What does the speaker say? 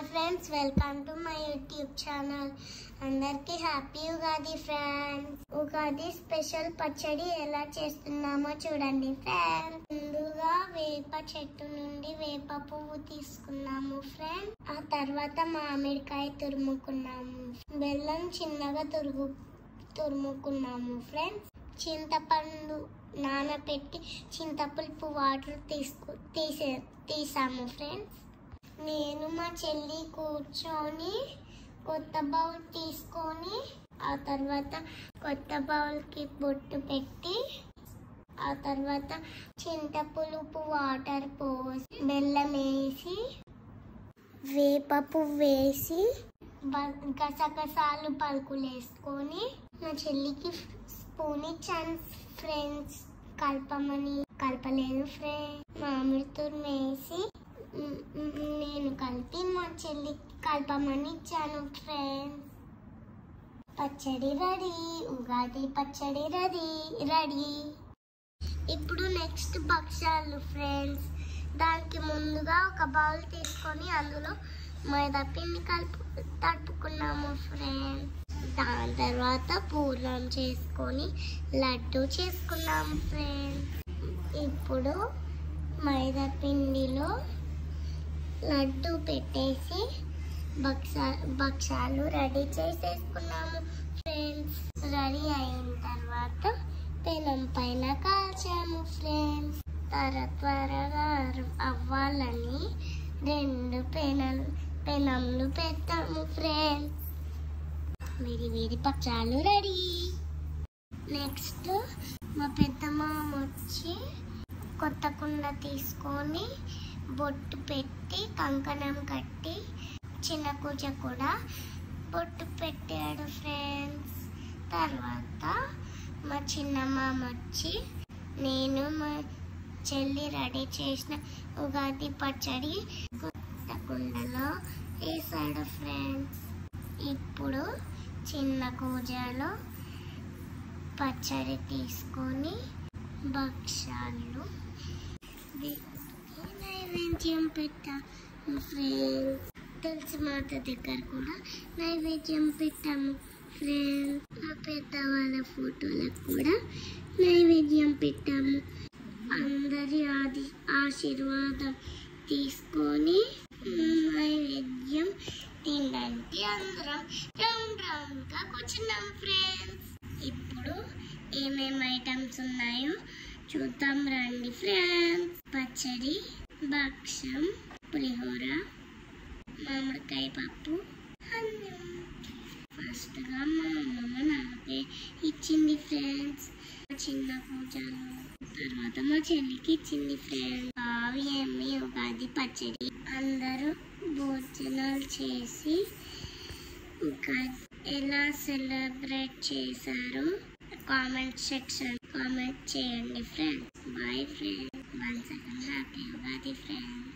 Hi friends, welcome to my YouTube channel. అందరికీ happy Ugadi friends. Ugadi special పచ్చడి ఎలా చేస్తున్నామో చూడండి ఫ్రెండ్స్. ముందుగా వేప చెట్టు నుండి వేప పువ్వు తీసుకున్నాము ఫ్రెండ్స్. ఆ తర్వాత మామిడికాయ తురుముకున్నాము. బెల్లం చిన్నగా తురుముకున్నాము ఫ్రెండ్స్. చింతపండు నానబెట్టి చింతపులుపు వాటర్ తీసాము ఫ్రెండ్స్. నేను మా చెల్లి కూర్చొని కొత్త బౌల్ తీసుకొని ఆ తర్వాత కొత్త బౌల్కి బొట్టు పెట్టి ఆ తర్వాత చింతపులుపు వాటర్ పోసి బెల్లం వేసి వేప పువ్వు వేసి గసగసాలు పలుకులు వేసుకొని మా చెల్లికి స్పూన్ ఇచ్చాను ఫ్రెండ్స్. కలపలేదు ఫ్రెండ్స్. మామిడి తురుము వేసి నేను కలిపి మా చెల్లికి కలపమని ఇచ్చాను ఫ్రెండ్స్. పచ్చడి రెడీ. ఉగాది పచ్చడి రెడీ. ఇప్పుడు నెక్స్ట్ భక్షాలు ఫ్రెండ్స్. దానికి ముందుగా ఒక బౌల్ తీసుకొని అందులో మైదా పిండి తడుపుకున్నాము ఫ్రెండ్స్. దాని తర్వాత పూర్ణం చేసుకొని లడ్డు చేసుకున్నాము ఫ్రెండ్స్. ఇప్పుడు మైదా పిండిలో లడ్డు పెట్టేసి భక్షాలు రెడీ చేసేసుకున్నాము ఫ్రెండ్స్. రెడీ అయిన తర్వాత పెనం పైన కాల్చాము ఫ్రెండ్స్. త్వరగా అవ్వాలని 2 పెనంలు పెట్టాము ఫ్రెండ్స్. వేడి భక్షాలు రెడీ. నెక్స్ట్ మా పెద్దమ్మ వచ్చి కొత్త కుండ తీసుకొని బొట్టు పెట్టి కంకణం కట్టి చిన్న కూజ కూడా బొట్టు పెట్టాడు ఫ్రెండ్స్. తర్వాత మా చిన్నమ్మ వచ్చి నేను మా చెల్లి రెడీ చేసిన ఉగాది పచ్చడి కొత్త కుండలో వేసాడు ఫ్రెండ్స్. ఇప్పుడు చిన్న కూజలో పచ్చడి తీసుకొని భక్షాలు నైవేద్యం పెట్టాము ఫ్రెండ్స్. తులసి మాత దగ్గర కూడా నైవేద్యం పెట్టాము ఫ్రెండ్స్. మా పెద్దవాళ్ళ ఫోటోలకు కూడా నైవేద్యం పెట్టాము. అందరి ఆశీర్వాదం తీసుకొని నైవేద్యం తినడానికి అందరం రౌండ్గా కూర్చున్నాం ఫ్రెండ్స్. ఇప్పుడు ఏమేమి ఐటమ్స్ ఉన్నాయో చూద్దాం రండి ఫ్రెండ్స్. పచ్చడి, భక్షం, పులిహోర, మామిడికాయ పప్పు, అన్నం. ఫస్ట్గా మా అమ్మమ్మ నాకే ఇచ్చింది ఫ్రెండ్స్ చిన్న పూజలు. తర్వాత మా చెల్లికి ఇచ్చింది ఫ్రెండ్స్. ఏమి ఉగాది పచ్చడి. అందరూ భోజనాలు చేసి ఎలా సెలబ్రేట్ చేశారు కామెంట్ చేయండి friends. Boy friends. Once again happy Ugadi friends.